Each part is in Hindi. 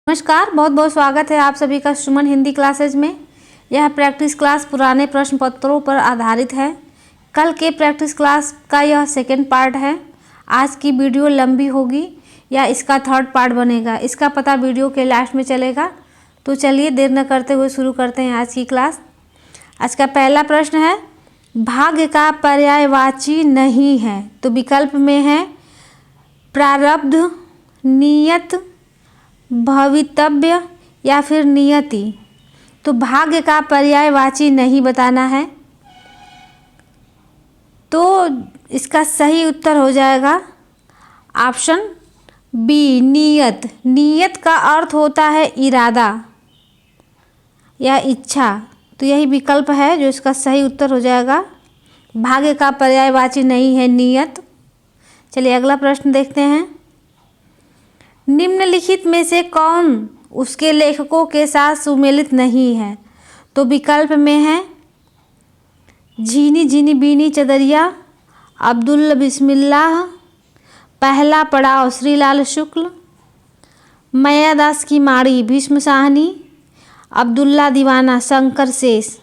नमस्कार, बहुत बहुत स्वागत है आप सभी का सुमन हिंदी क्लासेज में। यह प्रैक्टिस क्लास पुराने प्रश्न पत्रों पर आधारित है। कल के प्रैक्टिस क्लास का यह सेकंड पार्ट है। आज की वीडियो लंबी होगी या इसका थर्ड पार्ट बनेगा, इसका पता वीडियो के लास्ट में चलेगा। तो चलिए देर न करते हुए शुरू करते हैं आज की क्लास। आज का पहला प्रश्न है, भाग्य का पर्यायवाची नहीं है। तो विकल्प में है प्रारब्ध, नियत, भवितव्य या फिर नियति। तो भाग्य का पर्यायवाची नहीं बताना है, तो इसका सही उत्तर हो जाएगा ऑप्शन बी, नियत। नियत का अर्थ होता है इरादा या इच्छा, तो यही विकल्प है जो इसका सही उत्तर हो जाएगा। भाग्य का पर्यायवाची नहीं है नियत। चलिए अगला प्रश्न देखते हैं। निम्नलिखित में से कौन उसके लेखकों के साथ सुमेलित नहीं है। तो विकल्प में है झीनी झीनी बीनी चदरिया, अब्दुल बिस्मिल्लाह, पहला पड़ाव श्रीलाल शुक्ल, मैयादास की माड़ी भीष्म साहनी, अब्दुल्ला दीवाना शंकर शेष।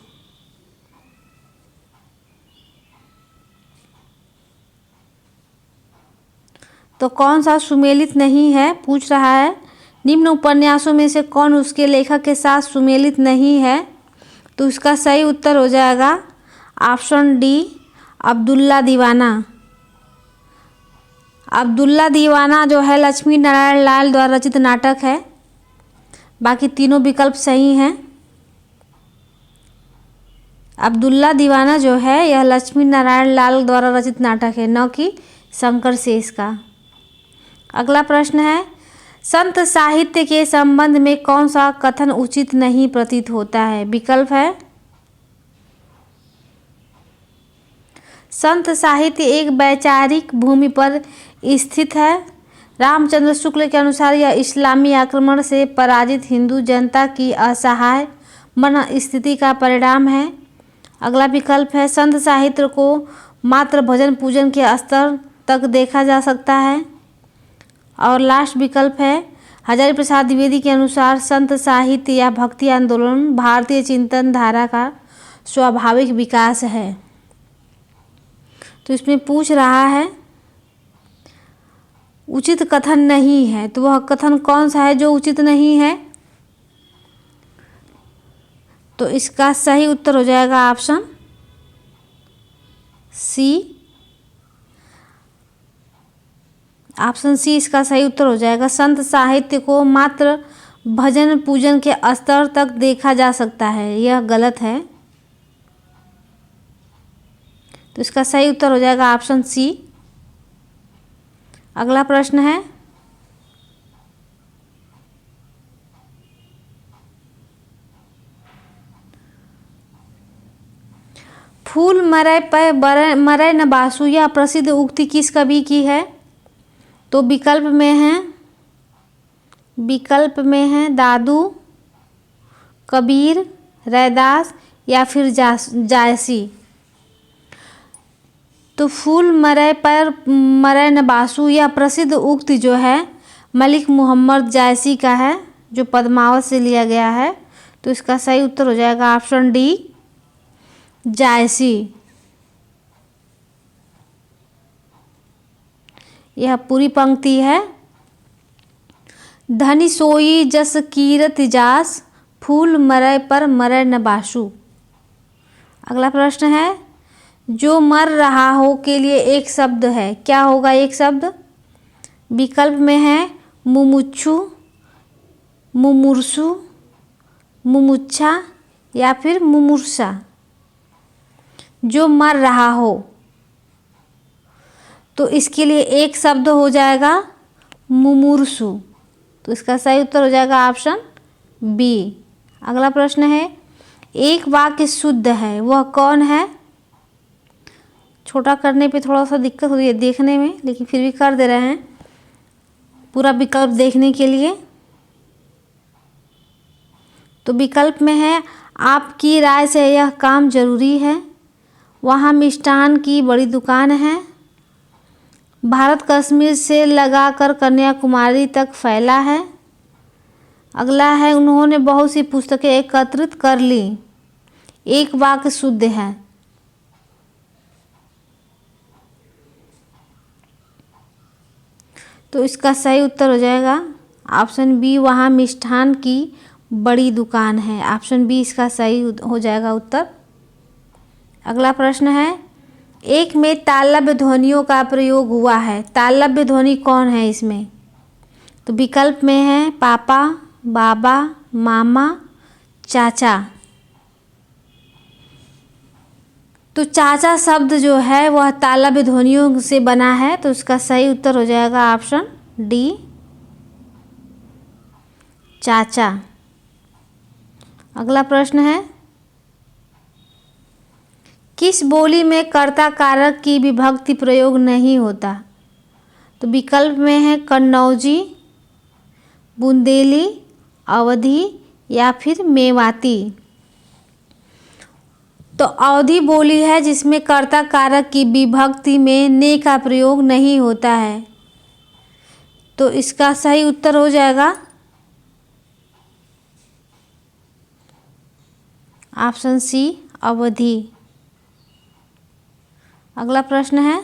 तो कौन सा सुमेलित नहीं है पूछ रहा है। निम्न उपन्यासों में से कौन उसके लेखक के साथ सुमेलित नहीं है। तो इसका सही उत्तर हो जाएगा ऑप्शन डी, अब्दुल्ला दीवाना। अब्दुल्ला दीवाना जो है लक्ष्मी नारायण लाल द्वारा रचित नाटक है। बाकी तीनों विकल्प सही हैं। अब्दुल्ला दीवाना जो है यह लक्ष्मी नारायण लाल द्वारा रचित नाटक है, न कि शंकर शेष का। अगला प्रश्न है, संत साहित्य के संबंध में कौन सा कथन उचित नहीं प्रतीत होता है। विकल्प है संत साहित्य एक वैचारिक भूमि पर स्थित है। रामचंद्र शुक्ल के अनुसार यह इस्लामी आक्रमण से पराजित हिंदू जनता की असहाय मन स्थिति का परिणाम है। अगला विकल्प है संत साहित्य को मात्र भजन पूजन के स्तर तक देखा जा सकता है। और लास्ट विकल्प है हजारी प्रसाद द्विवेदी के अनुसार संत साहित्य या भक्ति आंदोलन भारतीय चिंतन धारा का स्वाभाविक विकास है। तो इसमें पूछ रहा है उचित कथन नहीं है, तो वह कथन कौन सा है जो उचित नहीं है। तो इसका सही उत्तर हो जाएगा ऑप्शन सी। ऑप्शन सी इसका सही उत्तर हो जाएगा। संत साहित्य को मात्र भजन पूजन के स्तर तक देखा जा सकता है, यह गलत है। तो इसका सही उत्तर हो जाएगा ऑप्शन सी। अगला प्रश्न है, फूल मरै पर मरै न बासु यह प्रसिद्ध उक्ति किस कवि की है। तो विकल्प में है दादू, कबीर, रैदास या फिर जायसी। तो फूल मरै पर मरै न बासु यह प्रसिद्ध उक्ति जो है मलिक मोहम्मद जायसी का है, जो पद्मावत से लिया गया है। तो इसका सही उत्तर हो जाएगा ऑप्शन डी, जायसी। यह पूरी पंक्ति है। धनी सोई जस कीरत जास, फूल मरै पर मरै न बासु। अगला प्रश्न है, जो मर रहा हो के लिए एक शब्द है, क्या होगा एक शब्द। विकल्प में है मुमुक्षु, मुमुर्सु, मुमुक्षा या फिर मुमुर्सा। जो मर रहा हो तो इसके लिए एक शब्द हो जाएगा मुमुर्सु। तो इसका सही उत्तर हो जाएगा ऑप्शन बी। अगला प्रश्न है, एक वाक्य शुद्ध है वह कौन है। छोटा करने पे थोड़ा सा दिक्कत हो रही है देखने में, लेकिन फिर भी कर दे रहे हैं पूरा विकल्प देखने के लिए। तो विकल्प में है आपकी राय से यह काम जरूरी है, वहाँ मिष्ठान की बड़ी दुकान है, भारत कश्मीर से लगाकर कन्याकुमारी तक फैला है, अगला है उन्होंने बहुत सी पुस्तकें एकत्रित कर ली। एक वाक्य शुद्ध है। तो इसका सही उत्तर हो जाएगा ऑप्शन बी, वहाँ मिष्ठान की बड़ी दुकान है। ऑप्शन बी इसका सही हो जाएगा उत्तर। अगला प्रश्न है, एक में तालव्य ध्वनियों का प्रयोग हुआ है। तालव्य ध्वनि कौन है इसमें? तो विकल्प में है पापा, बाबा, मामा, चाचा। तो चाचा शब्द जो है वह तालव्य ध्वनियों से बना है, तो इसका सही उत्तर हो जाएगा ऑप्शन डी, चाचा। अगला प्रश्न है, किस बोली में कर्ता कारक की विभक्ति प्रयोग नहीं होता? तो विकल्प में है कन्नौजी, बुंदेली, अवधी या फिर मेवाती। तो अवधी बोली है जिसमें कर्ता कारक की विभक्ति में ने का प्रयोग नहीं होता है, तो इसका सही उत्तर हो जाएगा ऑप्शन सी, अवधी। अगला प्रश्न है,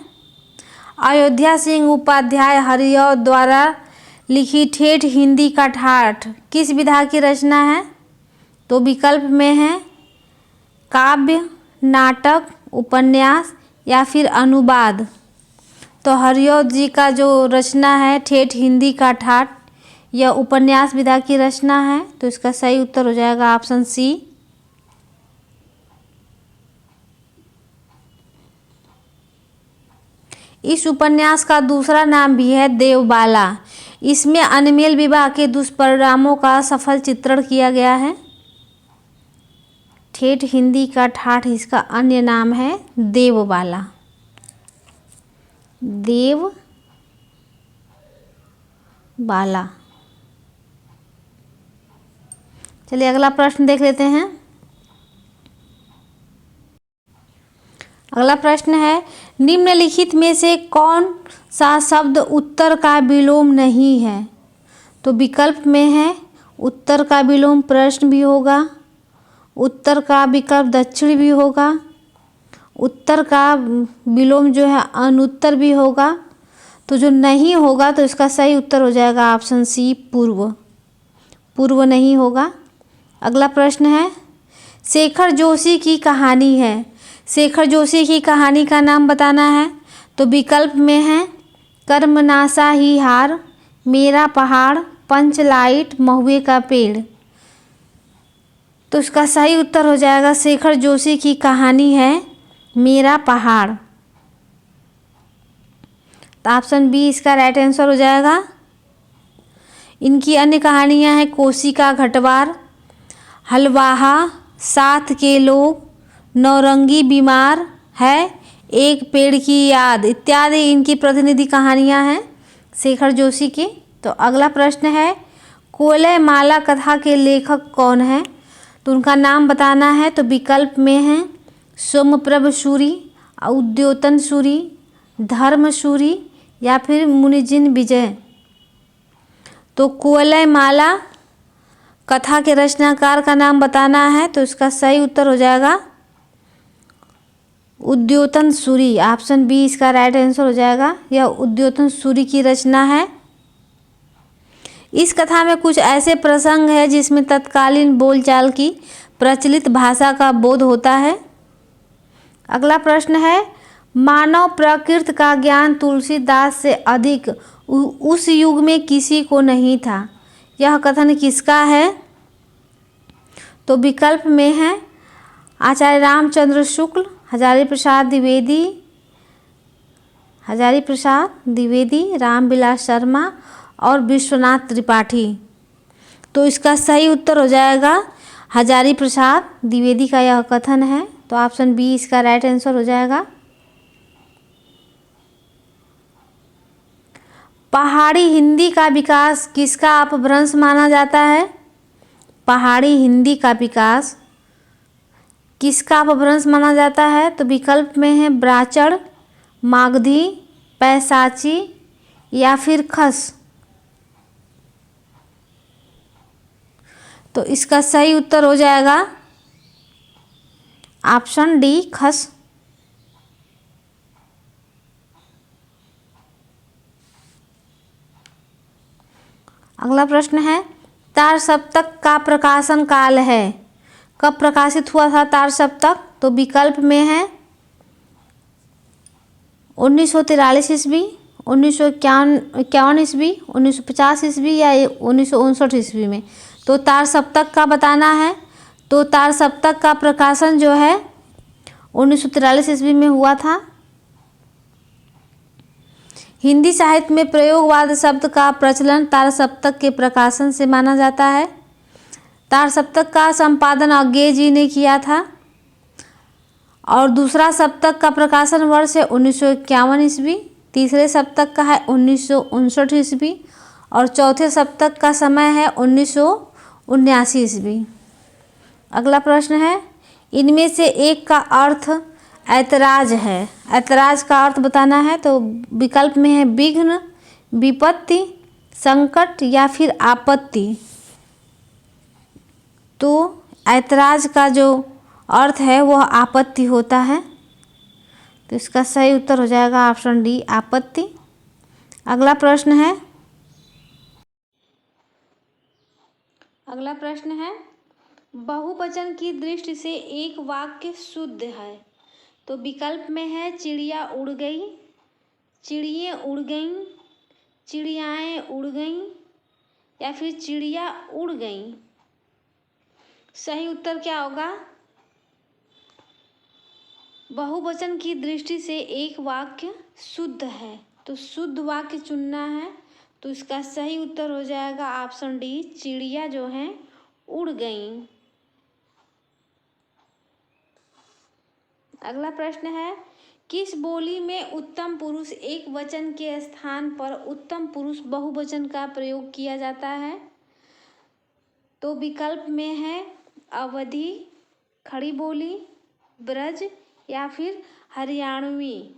अयोध्या सिंह उपाध्याय हरिऔध द्वारा लिखी ठेठ हिंदी का ठाठ किस विधा की रचना है? तो विकल्प में है काव्य, नाटक, उपन्यास या फिर अनुवाद। तो हरिऔध जी का जो रचना है ठेठ हिंदी का ठाठ, यह उपन्यास विधा की रचना है, तो इसका सही उत्तर हो जाएगा ऑप्शन सी। इस उपन्यास का दूसरा नाम भी है देवबाला। इसमें अनमेल विवाह के दुष्परिणामों का सफल चित्रण किया गया है। ठेठ हिंदी का ठाठ इसका अन्य नाम है देवबाला। देवबाला। चलिए अगला प्रश्न देख लेते हैं। अगला प्रश्न है, निम्नलिखित में से कौन सा शब्द उत्तर का विलोम नहीं है? तो विकल्प में है उत्तर का विलोम प्रश्न भी होगा, उत्तर का विकल्प दक्षिण भी होगा, उत्तर का विलोम जो है अनुत्तर भी होगा। तो जो नहीं होगा तो इसका सही उत्तर हो जाएगा ऑप्शन सी, पूर्व। पूर्व नहीं होगा। अगला प्रश्न है, शेखर जोशी की कहानी है। शेखर जोशी की कहानी का नाम बताना है। तो विकल्प में है कर्मनाशा ही हार, मेरा पहाड़, पंचलाइट, महुए का पेड़। तो इसका सही उत्तर हो जाएगा शेखर जोशी की कहानी है मेरा पहाड़। तो ऑप्शन बी इसका राइट आंसर हो जाएगा। इनकी अन्य कहानियां हैं कोशिका घटवार, हलवाहा, साथ के लोग, नौरंगी बीमार है, एक पेड़ की याद इत्यादि इनकी प्रतिनिधि कहानियां हैं शेखर जोशी की। तो अगला प्रश्न है, कोलय माला कथा के लेखक कौन है? तो उनका नाम बताना है। तो विकल्प में है सोमप्रभ सूरी, उद्योतन सूरी, धर्म सूरी या फिर मुनिजिन विजय। तो कोलय माला कथा के रचनाकार का नाम बताना है। तो इसका सही उत्तर हो जाएगा उद्योतन सूरी। ऑप्शन बी इसका राइट आंसर हो जाएगा। यह उद्योतन सूरी की रचना है। इस कथा में कुछ ऐसे प्रसंग है जिसमें तत्कालीन बोलचाल की प्रचलित भाषा का बोध होता है। अगला प्रश्न है, मानव प्रकृति का ज्ञान तुलसीदास से अधिक उस युग में किसी को नहीं था। यह कथन किसका है? तो विकल्प में है आचार्य रामचंद्र शुक्ल, हजारी प्रसाद द्विवेदी, रामविलास शर्मा और विश्वनाथ त्रिपाठी। तो इसका सही उत्तर हो जाएगा हजारी प्रसाद द्विवेदी का यह कथन है। तो ऑप्शन बी इसका राइट आंसर हो जाएगा। पहाड़ी हिंदी का विकास किसका अपभ्रंश माना जाता है? पहाड़ी हिंदी का विकास किसका अपभ्रंश माना जाता है? तो विकल्प में है ब्राचड़, मागधी, पैसाची या फिर खस। तो इसका सही उत्तर हो जाएगा ऑप्शन डी, खस। अगला प्रश्न है, तार सप्तक का प्रकाशन काल है। कब प्रकाशित हुआ था तार सप्तक? तो विकल्प में है 1943 ईस्वी, 1951 ईस्वी, 1950 ईस्वी या 1959 ईस्वी में। तो तार सप्तक का बताना है। तो तार सप्तक का प्रकाशन जो है 1943 ईस्वी में हुआ था। हिंदी साहित्य में प्रयोगवाद शब्द का प्रचलन तार सप्तक के प्रकाशन से माना जाता है। तार सप्तक का संपादन अज्ञेय जी ने किया था और दूसरा सप्तक का प्रकाशन वर्ष है 1951 ईस्वी, तीसरे सप्तक का है 1959 ईस्वी और चौथे सप्तक का समय है 1979 ईस्वी। अगला प्रश्न है, इनमें से एक का अर्थ ऐतराज है। ऐतराज का अर्थ बताना है। तो विकल्प में है विघ्न, विपत्ति, संकट या फिर आपत्ति। तो ऐतराज का जो अर्थ है वह आपत्ति होता है। तो इसका सही उत्तर हो जाएगा ऑप्शन डी, आपत्ति। अगला प्रश्न है, बहुवचन की दृष्टि से एक वाक्य शुद्ध है। तो विकल्प में है चिड़िया उड़ गई, चिड़ियाँ उड़ गईं, चिड़ियाएँ उड़ गईं या फिर चिड़िया उड़ गईं। सही उत्तर क्या होगा? बहुवचन की दृष्टि से एक वाक्य शुद्ध है, तो शुद्ध वाक्य चुनना है। तो इसका सही उत्तर हो जाएगा ऑप्शन डी, चिड़िया जो हैं उड़ गईं। अगला प्रश्न है, किस बोली में उत्तम पुरुष एक वचन के स्थान पर उत्तम पुरुष बहुवचन का प्रयोग किया जाता है? तो विकल्प में है अवधी, खड़ी बोली, ब्रज या फिर हरियाणवी।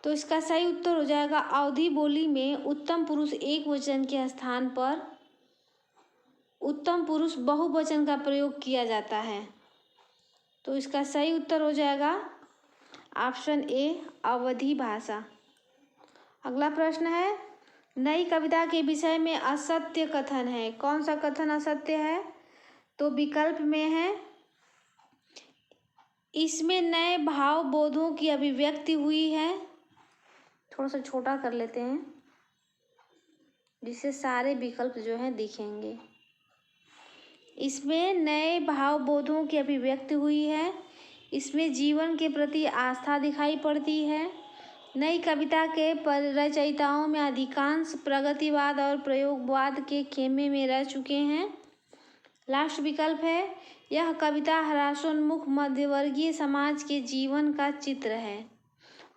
तो इसका सही उत्तर हो जाएगा अवधी बोली में उत्तम पुरुष एक वचन के स्थान पर उत्तम पुरुष बहुवचन का प्रयोग किया जाता है। तो इसका सही उत्तर हो जाएगा ऑप्शन ए, अवधी भाषा। अगला प्रश्न है, नई कविता के विषय में असत्य कथन है। कौन सा कथन असत्य है? तो विकल्प में है इसमें नए भाव बोधों की अभिव्यक्ति हुई है। थोड़ा सा छोटा कर लेते हैं जिससे सारे विकल्प जो हैं दिखेंगे। इसमें नए भाव बोधों की अभिव्यक्ति हुई है, इसमें जीवन के प्रति आस्था दिखाई पड़ती है, नई कविता के रचयिताओं में अधिकांश प्रगतिवाद और प्रयोगवाद के खेमे में रह चुके हैं। लास्ट विकल्प है यह कविता ह्रासोन्मुख मध्यवर्गीय समाज के जीवन का चित्र है।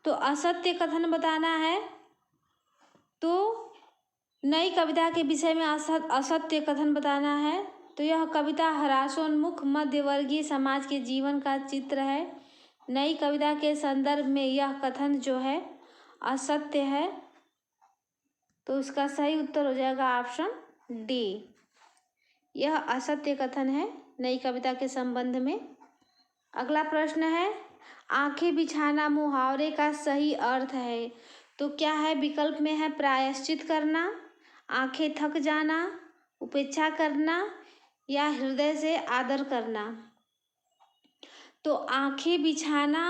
तो असत्य कथन बताना है। तो नई कविता के विषय में असत्य कथन बताना है। तो यह कविता ह्रासोन्मुख मध्यवर्गीय समाज के जीवन का चित्र है। नई कविता के संदर्भ में यह कथन जो है असत्य है। तो इसका सही उत्तर हो जाएगा ऑप्शन डी, यह असत्य कथन है नई कविता के संबंध में। अगला प्रश्न है, आंखें बिछाना मुहावरे का सही अर्थ है। तो क्या है? विकल्प में है प्रायश्चित करना, आंखें थक जाना, उपेक्षा करना या हृदय से आदर करना। तो आंखें बिछाना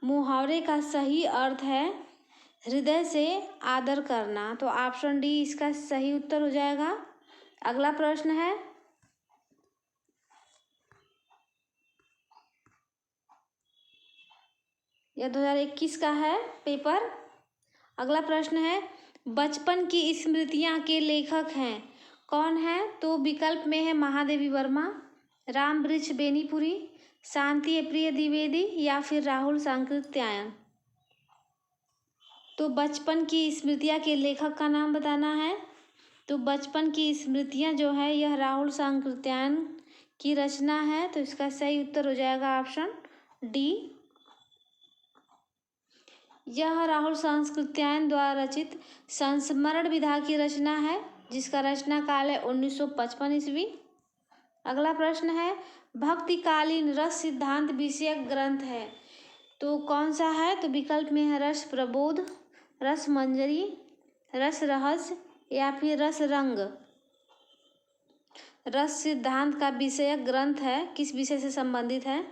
मुहावरे का सही अर्थ है हृदय से आदर करना। तो ऑप्शन डी इसका सही उत्तर हो जाएगा। अगला प्रश्न है, यह 2021 का है पेपर। अगला प्रश्न है, बचपन की स्मृतियां के लेखक हैं कौन है? तो विकल्प में है महादेवी वर्मा, राम वृक्ष बेनीपुरी, शांति प्रिय द्विवेदी या फिर राहुल सांकृत्यायन। तो बचपन की स्मृतियां के लेखक का नाम बताना है। तो बचपन की स्मृतियां जो है यह राहुल सांकृत्यायन की रचना है। तो इसका सही उत्तर हो जाएगा ऑप्शन डी, यह राहुल सांकृत्यायन द्वारा रचित संस्मरण विधा की रचना है। जिसका रचना काल है 1955 ईस्वी। अगला प्रश्न है, भक्तिकालीन रस सिद्धांत विषयक ग्रंथ है तो कौन सा है? तो विकल्प में है रस प्रबोध, रस मंजरी, रस रहस्य या फिर रस रंग। रस सिद्धांत का विषयक ग्रंथ है, किस विषय से संबंधित है?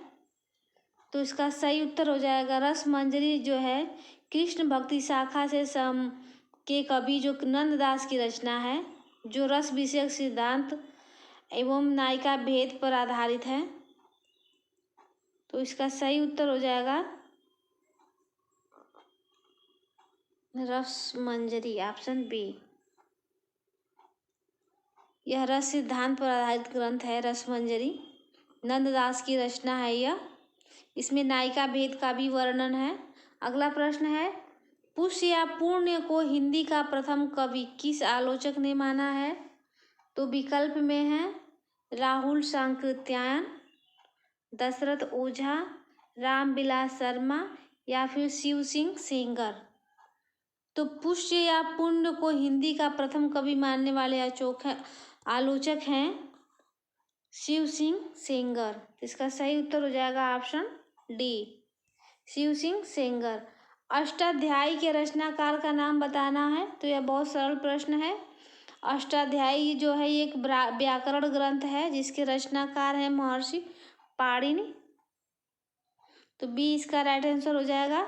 तो इसका सही उत्तर हो जाएगा रस मंजरी, जो है कृष्ण भक्ति शाखा से के कवि जो नंददास की रचना है, जो रस विषयक सिद्धांत एवं नायिका भेद पर आधारित है। तो इसका सही उत्तर हो जाएगा रस मंजरी, ऑप्शन बी। यह रस सिद्धांत पर आधारित ग्रंथ है रस मंजरी, नंददास की रचना है यह। इसमें नायिका भेद का भी वर्णन है। अगला प्रश्न है, पुष्य या पुण्य को हिंदी का प्रथम कवि किस आलोचक ने माना है? तो विकल्प में है राहुल सांकृत्यायन, दशरथ ओझा, रामविलास शर्मा या फिर शिव सिंह सेंगर। तो पुष्य या पुण्य को हिंदी का प्रथम कवि मानने वाले आलोचक हैं शिव सिंह सेंगर। इसका सही उत्तर हो जाएगा ऑप्शन डी, शिव सिंह सेंगर। अष्टाध्यायी के रचनाकार का नाम बताना है तो यह बहुत सरल प्रश्न है। अष्टाध्यायी जो है एक व्याकरण ग्रंथ है जिसके रचनाकार हैं महर्षि पाणिनि। तो बी इसका राइट आंसर हो जाएगा।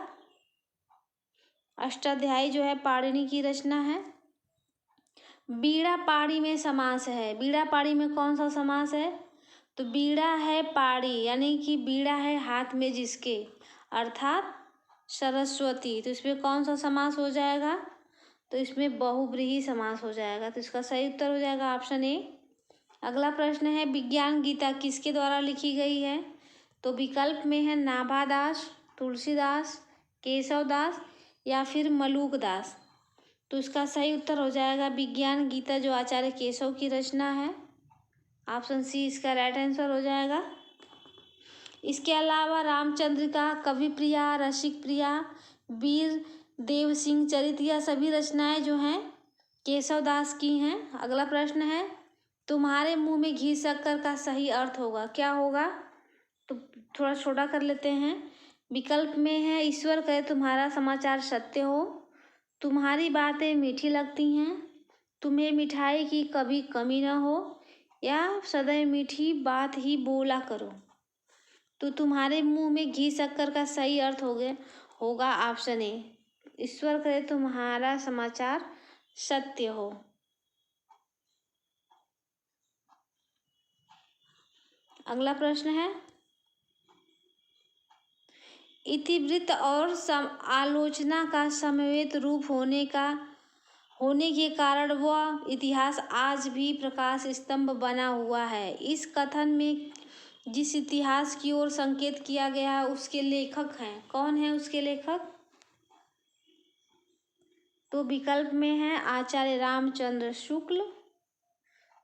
अष्टाध्यायी जो है पाणिनि की रचना है। बीड़ा पाड़ी में समास है, बीड़ा पाड़ी में कौन सा समास है? तो बीड़ा है पाड़ी, यानी कि बीड़ा है हाथ में जिसके, अर्थात सरस्वती। तो इसमें कौन सा समास हो जाएगा? तो इसमें बहुव्रीहि समास हो जाएगा। तो इसका सही उत्तर हो जाएगा ऑप्शन ए। अगला प्रश्न है, विज्ञान गीता किसके द्वारा लिखी गई है? तो विकल्प में है नाभादास, तुलसीदास, केशवदास या फिर मलुकदास। तो इसका सही उत्तर हो जाएगा विज्ञान गीता, जो आचार्य केशव की रचना है। ऑप्शन सी इसका राइट आंसर हो जाएगा। इसके अलावा रामचंद्रिका, कवि प्रिया, रसिक प्रिया, वीर देव सिंह चरित, यह सभी रचनाएं जो हैं केशवदास की हैं। अगला प्रश्न है, तुम्हारे मुंह में घी शक्कर का सही अर्थ होगा, क्या होगा? तो थोड़ा छोटा कर लेते हैं। विकल्प में है ईश्वर करे तुम्हारा समाचार सत्य हो, तुम्हारी बातें मीठी लगती हैं, तुम्हें मिठाई की कभी कमी न हो, या सदैव मीठी बात ही बोला करो। तो तुम्हारे मुंह में घी शक्कर का सही अर्थ होगा ऑप्शन ए, ईश्वर करे तुम्हारा समाचार सत्य हो। अगला प्रश्न है, इतिवृत्त और आलोचना का समवेत रूप होने के कारण वह इतिहास आज भी प्रकाश स्तंभ बना हुआ है। इस कथन में जिस इतिहास की ओर संकेत किया गया है उसके लेखक हैं, कौन है उसके लेखक? तो विकल्प में है आचार्य रामचंद्र शुक्ल,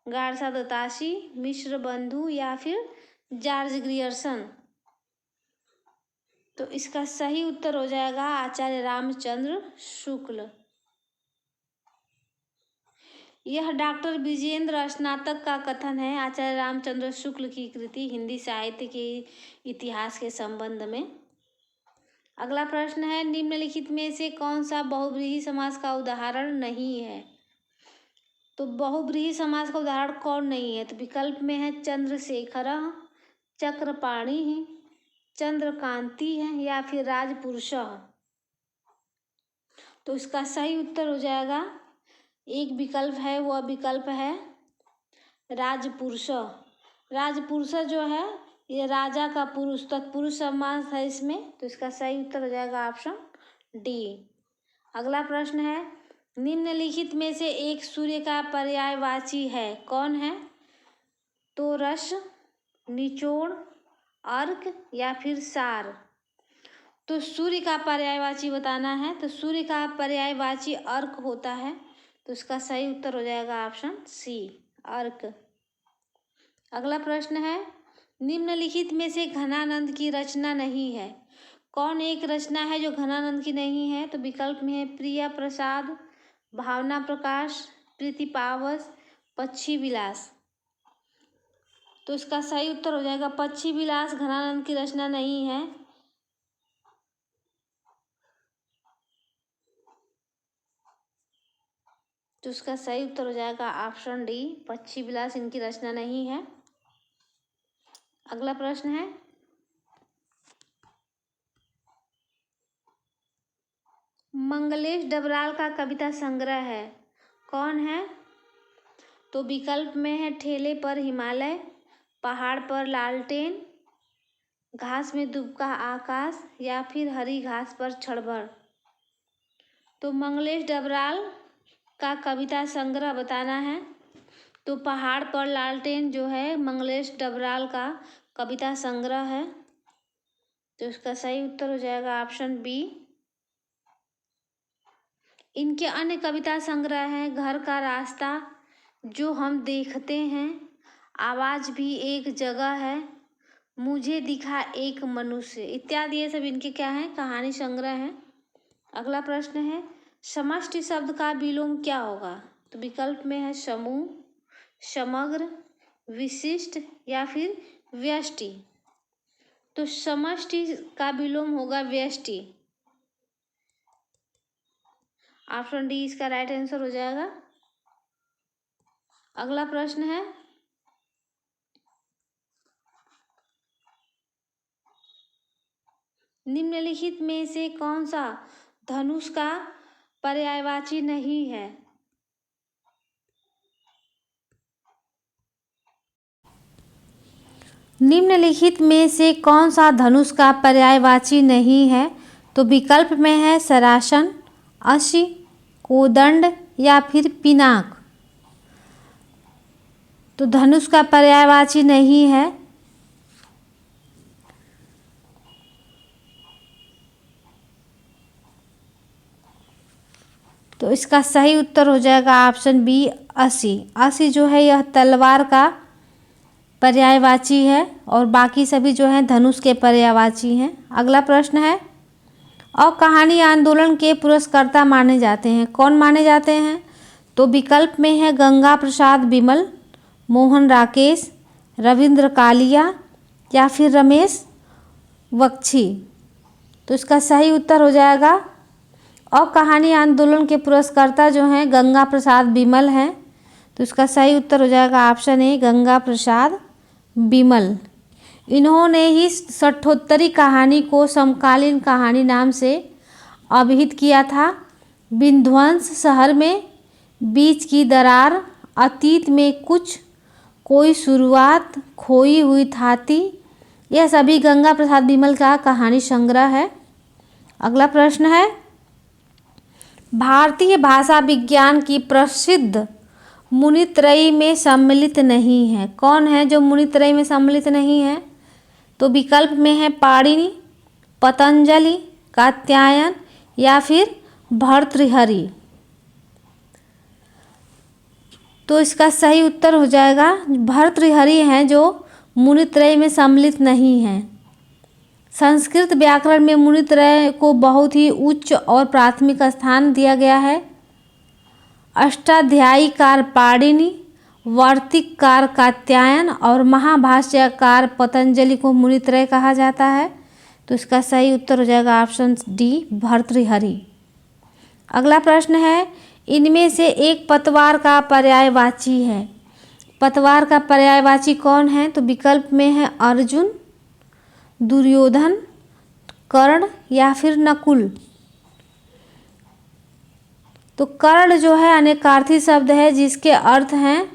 गारसा दत्तासी, मिश्र बंधु या फिर जॉर्ज ग्रियर्सन। तो इसका सही उत्तर हो जाएगा आचार्य रामचंद्र शुक्ल। यह डॉक्टर विजेंद्र स्नातक का कथन है, आचार्य रामचंद्र शुक्ल की कृति हिंदी साहित्य के इतिहास के संबंध में। अगला प्रश्न है, निम्नलिखित में से कौन सा बहुव्रीहि समास का उदाहरण नहीं है? तो बहुव्रीहि समास का उदाहरण कौन नहीं है? तो विकल्प में है चंद्रशेखर, चक्रपाणि, चंद्रकांति है या फिर राजपुरुष। तो इसका सही उत्तर हो जाएगा एक विकल्प है, वह विकल्प है राजपुरुष। राजपुरुष जो है ये राजा का पुरुष, तत्पुरुष समास है इसमें। तो इसका सही उत्तर हो जाएगा ऑप्शन डी। अगला प्रश्न है, निम्नलिखित में से एक सूर्य का पर्यायवाची है, कौन है? तो रस, निचोड़, अर्क या फिर सार। तो सूर्य का पर्यायवाची बताना है, तो सूर्य का पर्यायवाची अर्क होता है। तो इसका सही उत्तर हो जाएगा ऑप्शन सी, अर्क। अगला प्रश्न है, निम्नलिखित में से घनानंद की रचना नहीं है, कौन एक रचना है जो घनानंद की नहीं है? तो विकल्प में है प्रिया प्रसाद, भावना प्रकाश, प्रीतिपावस, पक्षी विलास। तो इसका सही उत्तर हो जाएगा पक्षी विलास घनानंद की रचना नहीं है। तो इसका सही उत्तर हो जाएगा ऑप्शन डी, पक्षी विलास इनकी रचना नहीं है। अगला प्रश्न है, मंगलेश डबराल का कविता संग्रह है, कौन है? तो विकल्प में है ठेले पर हिमालय, पहाड़ पर लालटेन, घास में दुबका आकाश या फिर हरी घास पर क्षणभर। तो मंगलेश डबराल का कविता संग्रह बताना है। तो पहाड़ पर लालटेन जो है मंगलेश डबराल का कविता संग्रह है। तो इसका सही उत्तर हो जाएगा ऑप्शन बी। इनके अन्य कविता संग्रह हैं घर का रास्ता, जो हम देखते हैं, आवाज भी एक जगह है, मुझे दिखा एक मनुष्य इत्यादि। ये सब इनके क्या हैं? कहानी संग्रह हैं। अगला प्रश्न है, समष्टि शब्द का विलोम क्या होगा? तो विकल्प में है समूह, समग्र, विशिष्ट या फिर व्यष्टि। तो समष्टि का विलोम होगा व्यष्टि। ऑप्शन डी इसका राइट आंसर हो जाएगा। अगला प्रश्न है, निम्नलिखित में से कौन सा धनुष का पर्यायवाची नहीं है? निम्नलिखित में से कौन सा धनुष का पर्यायवाची नहीं है? तो विकल्प में है सरासन, अशी, कोदंड या फिर पिनाक। तो धनुष का पर्यायवाची नहीं है। तो इसका सही उत्तर हो जाएगा ऑप्शन बी, असी। असी जो है यह तलवार का पर्यायवाची है और बाकी सभी जो हैं धनुष के पर्यायवाची हैं। अगला प्रश्न है, और कहानी आंदोलन के पुरस्कर्ता माने जाते हैं, कौन माने जाते हैं? तो विकल्प में है गंगा प्रसाद बिमल, मोहन राकेश, रविंद्र कालिया या फिर रमेश बख्शी। तो इसका सही उत्तर हो जाएगा, और कहानी आंदोलन के पुरस्कर्ता जो हैं गंगा प्रसाद बिमल हैं। तो इसका सही उत्तर हो जाएगा ऑप्शन ए, गंगा प्रसाद बिमल। इन्होंने ही सठोत्तरी कहानी को समकालीन कहानी नाम से अभिहित किया था। विध्वंस शहर में, बीच की दरार, अतीत में कुछ, कोई शुरुआत, खोई हुई थाती, यह सभी गंगा प्रसाद बिमल का कहानी संग्रह है। अगला प्रश्न है, भारतीय भाषा विज्ञान की प्रसिद्ध मुनित्रयी में सम्मिलित नहीं है, कौन है जो मुनित्रयी में सम्मिलित नहीं है? तो विकल्प में है पाणिनि, पतंजलि, कात्यायन या फिर भर्तृहरि। तो इसका सही उत्तर हो जाएगा भर्तृहरि हैं जो मुनित्रय में सम्मिलित नहीं हैं। संस्कृत व्याकरण में मुनित्रय को बहुत ही उच्च और प्राथमिक स्थान दिया गया है। अष्टाध्यायीकार पाणिनि, वार्तिककार कात्यायन और महाभाष्यकार पतंजलि को मुनित्रय कहा जाता है। तो इसका सही उत्तर हो जाएगा ऑप्शन डी, भर्तृहरि। अगला प्रश्न है, इनमें से एक पतवार का पर्यायवाची है, पतवार का पर्यायवाची कौन है? तो विकल्प में है अर्जुन, दुर्योधन, कर्ण या फिर नकुल। तो कर्ण जो है अनेकार्थी शब्द है जिसके अर्थ हैं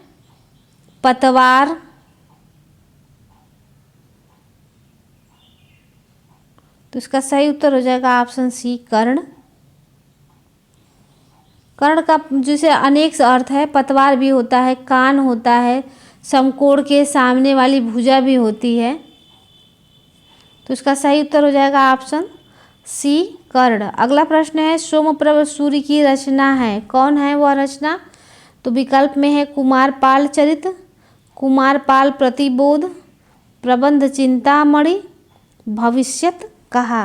पतवार। तो इसका सही उत्तर हो जाएगा ऑप्शन सी, कर्ण। कर्ण का जैसे अनेक अर्थ है, पतवार भी होता है, कान होता है, समकोण के सामने वाली भुजा भी होती है। तो इसका सही उत्तर हो जाएगा ऑप्शन सी, कर्ण। अगला प्रश्न है, सोमप्रभ सूर्य की रचना है, कौन है वह रचना? तो विकल्प में है कुमारपाल चरित, कुमारपाल प्रतिबोध, प्रबंध चिंतामणि, भविष्यत कहा।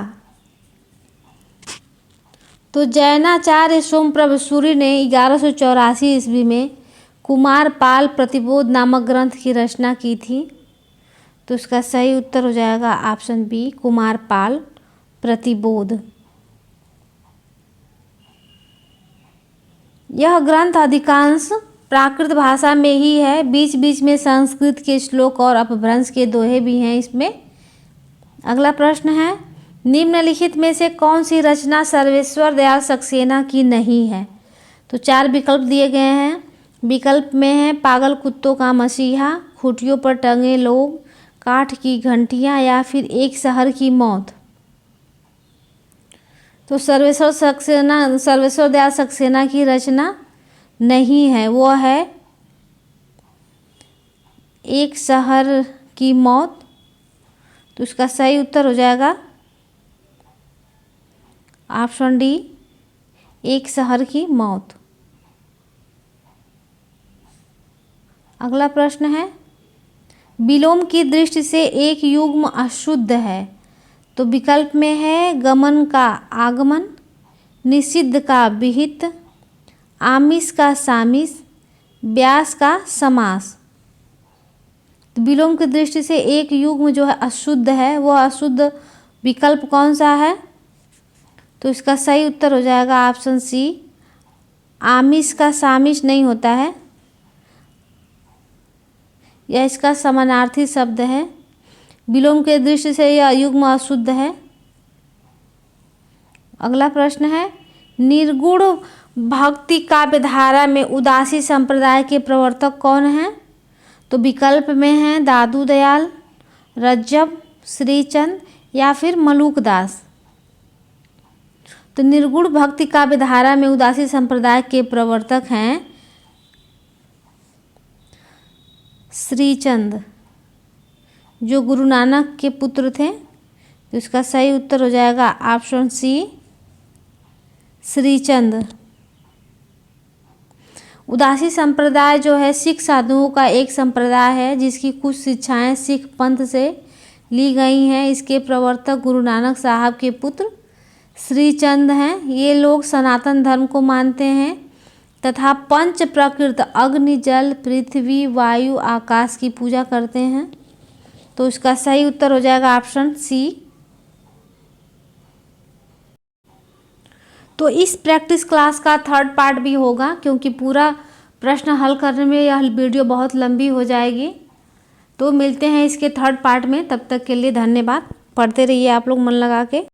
तो जैनाचार्य सोमप्रभ सूरि ने 1184 ईस्वी में कुमार पाल प्रतिबोध नामक ग्रंथ की रचना की थी। तो इसका सही उत्तर हो जाएगा ऑप्शन बी, कुमार पाल प्रतिबोध। यह ग्रंथ अधिकांश प्राकृत भाषा में ही है, बीच बीच में संस्कृत के श्लोक और अपभ्रंश के दोहे भी हैं इसमें। अगला प्रश्न है, निम्नलिखित में से कौन सी रचना सर्वेश्वर दयाल सक्सेना की नहीं है? तो 4 विकल्प दिए गए हैं। विकल्प में है पागल कुत्तों का मसीहा, खूंटियों पर टंगे लोग, काठ की घंटियां या फिर एक शहर की मौत। तो सर्वेश्वर दयाल सक्सेना की रचना नहीं है, वो है एक शहर की मौत। तो इसका सही उत्तर हो जाएगा ऑप्शन डी, एक शहर की मौत। अगला प्रश्न है, विलोम की दृष्टि से एक युग्म अशुद्ध है। तो विकल्प में है गमन का आगमन, निषिद्ध का विहित, आमिष का सामिष, व्यास का समास। तो विलोम की दृष्टि से एक युग्म जो है अशुद्ध है, वह अशुद्ध विकल्प कौन सा है? तो इसका सही उत्तर हो जाएगा ऑप्शन सी, आमिष का सामिष नहीं होता है, यह इसका समानार्थी शब्द है। विलोम के दृष्टि से यह युग्म अशुद्ध है। अगला प्रश्न है, निर्गुण भक्ति काव्य धारा में उदासी संप्रदाय के प्रवर्तक कौन हैं? तो विकल्प में हैं दादू दयाल, रज्जब, श्रीचंद या फिर मलुकदास। तो निर्गुण भक्ति काव्य धारा में उदासी संप्रदाय के प्रवर्तक हैं श्रीचंद, जो गुरु नानक के पुत्र थे। तो इसका सही उत्तर हो जाएगा ऑप्शन सी, श्रीचंद। उदासी संप्रदाय जो है सिख साधुओं का एक संप्रदाय है, जिसकी कुछ शिक्षाएं सिख पंथ से ली गई हैं। इसके प्रवर्तक गुरु नानक साहब के पुत्र श्रीचंद हैं। ये लोग सनातन धर्म को मानते हैं तथा पंच प्रकृत अग्नि, जल, पृथ्वी, वायु, आकाश की पूजा करते हैं। तो इसका सही उत्तर हो जाएगा ऑप्शन सी। तो इस प्रैक्टिस क्लास का 3rd पार्ट भी होगा, क्योंकि पूरा प्रश्न हल करने में यह वीडियो बहुत लंबी हो जाएगी। तो मिलते हैं इसके 3rd पार्ट में, तब तक के लिए धन्यवाद। पढ़ते रहिए आप लोग मन लगा के।